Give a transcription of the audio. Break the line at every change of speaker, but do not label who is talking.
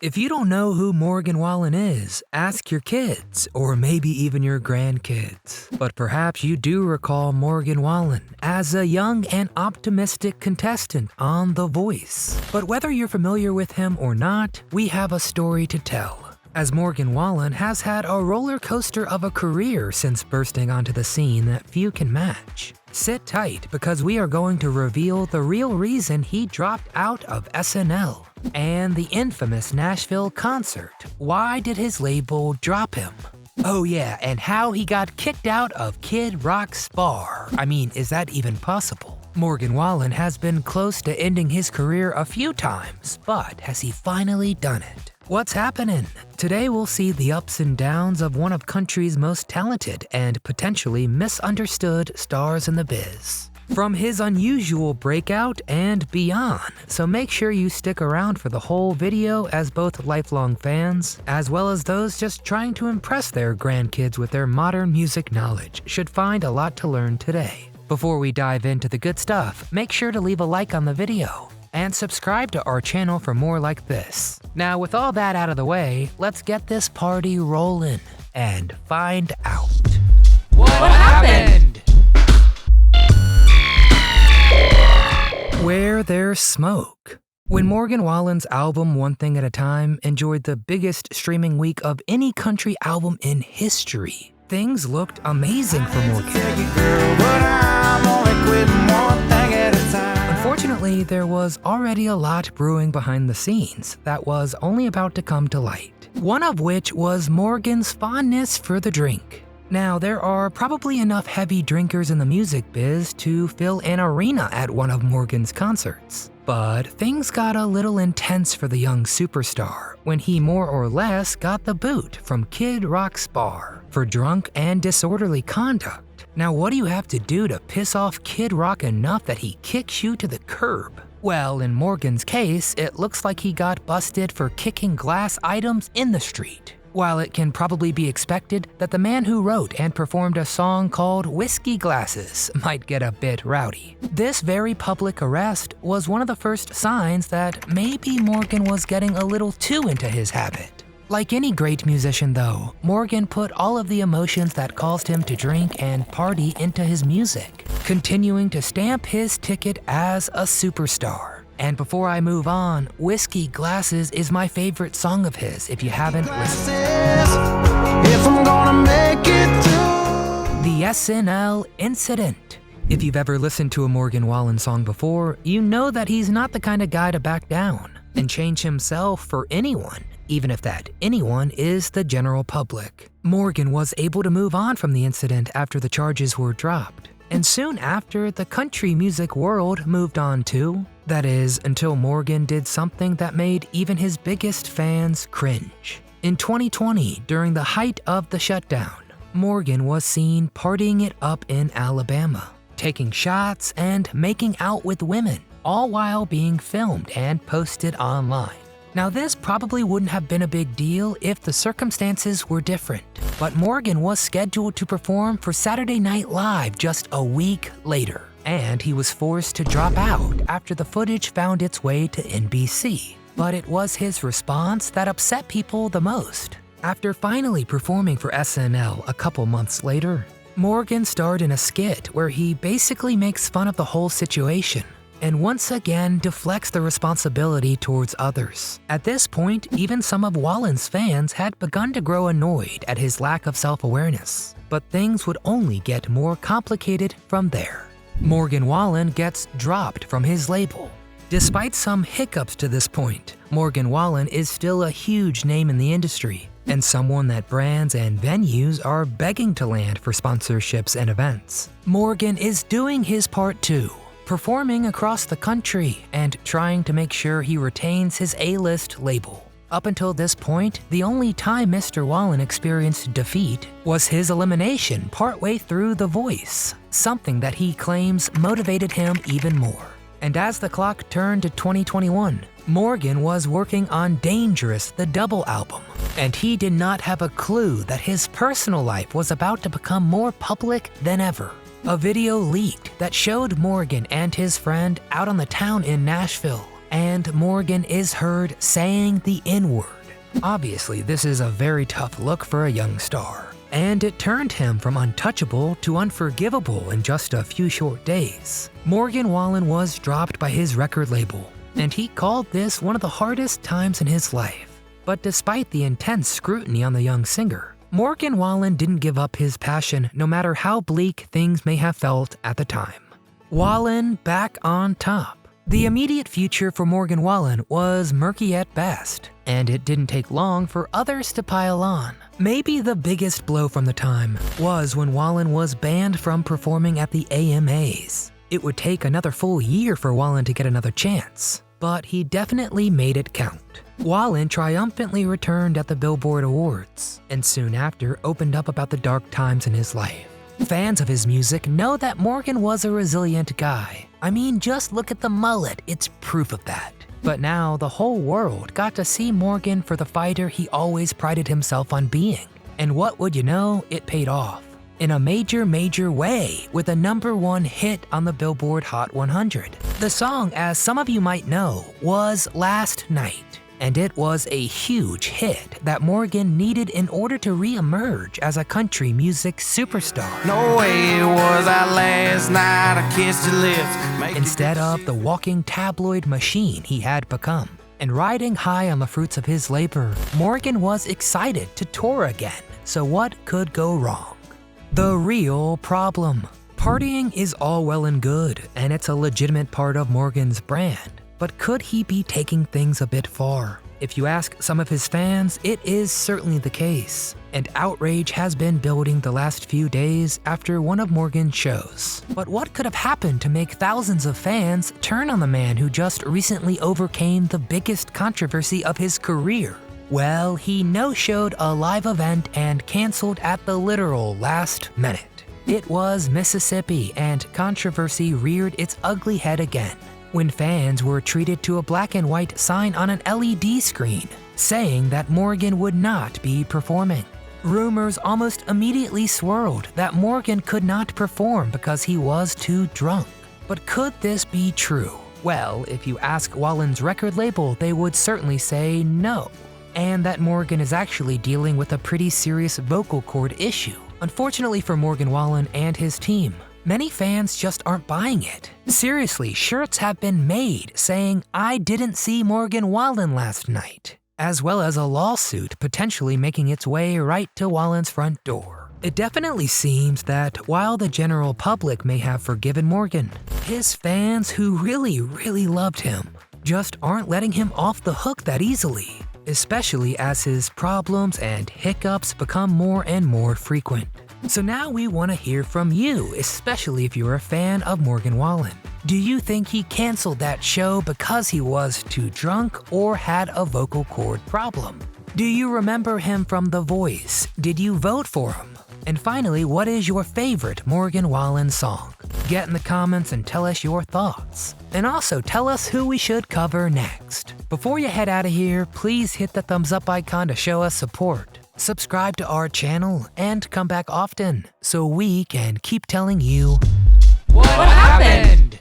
If you don't know who Morgan Wallen is, ask your kids, or maybe even your grandkids. But perhaps you do recall Morgan Wallen as a young and optimistic contestant on The Voice. But whether you're familiar with him or not, we have a story to tell. As Morgan Wallen has had a roller coaster of a career since bursting onto the scene that few can match. Sit tight because we are going to reveal the real reason he dropped out of SNL and the infamous Nashville concert. Why did his label drop him? Oh yeah, and how he got kicked out of Kid Rock's bar. I mean, is that even possible? Morgan Wallen has been close to ending his career a few times, but has he finally done it? What's happening? Today we'll see the ups and downs of one of country's most talented and potentially misunderstood stars in the biz. From his unusual breakout and beyond, so make sure you stick around for the whole video as both lifelong fans, as well as those just trying to impress their grandkids with their modern music knowledge, should find a lot to learn today. Before we dive into the good stuff, make sure to leave a like on the video and subscribe to our channel for more like this. Now with all that out of the way, let's get this party rolling and find out. What happened? Where there's smoke. When Morgan Wallen's album One Thing at a Time enjoyed the biggest streaming week of any country album in history, things looked amazing for Morgan. Unfortunately, there was already a lot brewing behind the scenes that was only about to come to light. One of which was Morgan's fondness for the drink. Now, there are probably enough heavy drinkers in the music biz to fill an arena at one of Morgan's concerts. But things got a little intense for the young superstar when he more or less got the boot from Kid Rock's bar for drunk and disorderly conduct. Now, what do you have to do to piss off Kid Rock enough that he kicks you to the curb? Well, in Morgan's case, it looks like he got busted for kicking glass items in the street. While it can probably be expected that the man who wrote and performed a song called Whiskey Glasses might get a bit rowdy, this very public arrest was one of the first signs that maybe Morgan was getting a little too into his habit. Like any great musician though, Morgan put all of the emotions that caused him to drink and party into his music, continuing to stamp his ticket as a superstar. And before I move on, Whiskey Glasses is my favorite song of his if you haven't listened. If I'm gonna make it through. The SNL Incident. If you've ever listened to a Morgan Wallen song before, you know that he's not the kind of guy to back down and change himself for anyone, even if that anyone is the general public. Morgan was able to move on from the incident after the charges were dropped. And soon after, the country music world moved on too. That is, until Morgan did something that made even his biggest fans cringe. In 2020, during the height of the shutdown, Morgan was seen partying it up in Alabama, taking shots and making out with women, all while being filmed and posted online. Now, this probably wouldn't have been a big deal if the circumstances were different, but Morgan was scheduled to perform for Saturday Night Live just a week later, and he was forced to drop out after the footage found its way to NBC. But it was his response that upset people the most. After finally performing for SNL a couple months later, Morgan starred in a skit where he basically makes fun of the whole situation and once again deflects the responsibility towards others. At this point, even some of Wallen's fans had begun to grow annoyed at his lack of self-awareness, but things would only get more complicated from there. Morgan Wallen gets dropped from his label. Despite some hiccups to this point, Morgan Wallen is still a huge name in the industry and someone that brands and venues are begging to land for sponsorships and events. Morgan is doing his part too, performing across the country and trying to make sure he retains his A-list label. Up until this point, the only time Mr. Wallen experienced defeat was his elimination partway through The Voice, something that he claims motivated him even more. And as the clock turned to 2021, Morgan was working on Dangerous, the double album, and he did not have a clue that his personal life was about to become more public than ever. A video leaked that showed Morgan and his friend out on the town in Nashville, and Morgan is heard saying the N-word. Obviously, this is a very tough look for a young star, and it turned him from untouchable to unforgivable in just a few short days. Morgan Wallen was dropped by his record label, and he called this one of the hardest times in his life. But despite the intense scrutiny on the young singer, Morgan Wallen didn't give up his passion no matter how bleak things may have felt at the time. Wallen back on top. The immediate future for Morgan Wallen was murky at best, and it didn't take long for others to pile on. Maybe the biggest blow from the time was when Wallen was banned from performing at the AMAs. It would take another full year for Wallen to get another chance, but he definitely made it count. Wallen triumphantly returned at the Billboard Awards, and soon after opened up about the dark times in his life. Fans of his music know that Morgan was a resilient guy. I mean, just look at the mullet, it's proof of that. But now the whole world got to see Morgan for the fighter he always prided himself on being. And what would you know, it paid off. In a major way, with a #1 hit on the Billboard Hot 100. The song, as some of you might know, was Last Night. And it was a huge hit that Morgan needed in order to re-emerge as a country music superstar.
No way it was that last night I kissed your lips.
Instead of the walking tabloid machine he had become. And riding high on the fruits of his labor, Morgan was excited to tour again. So what could go wrong? The real problem. Partying is all well and good, and it's a legitimate part of Morgan's brand. But could he be taking things a bit far? If you ask some of his fans, it is certainly the case. And outrage has been building the last few days after one of Morgan's shows. But what could have happened to make thousands of fans turn on the man who just recently overcame the biggest controversy of his career? Well, he no-showed a live event and canceled at the literal last minute. It was Mississippi, and controversy reared its ugly head again, when fans were treated to a black and white sign on an LED screen saying that Morgan would not be performing. Rumors almost immediately swirled that Morgan could not perform because he was too drunk. But could this be true? Well, if you ask Wallen's record label, they would certainly say no, and that Morgan is actually dealing with a pretty serious vocal cord issue. Unfortunately for Morgan Wallen and his team, many fans just aren't buying it. Seriously, shirts have been made saying, "I didn't see Morgan Wallen last night," as well as a lawsuit potentially making its way right to Wallen's front door. It definitely seems that while the general public may have forgiven Morgan, his fans who really loved him just aren't letting him off the hook that easily, especially as his problems and hiccups become more and more frequent. So now we want to hear from you, especially if you're a fan of Morgan Wallen. Do you think he canceled that show because he was too drunk or had a vocal cord problem? Do you remember him from The Voice? Did you vote for him? And finally, what is your favorite Morgan Wallen song? Get in the comments and tell us your thoughts. And also tell us who we should cover next. Before you head out of here, please hit the thumbs up icon to show us support. Subscribe to our channel and come back often so we can keep telling you
What happened?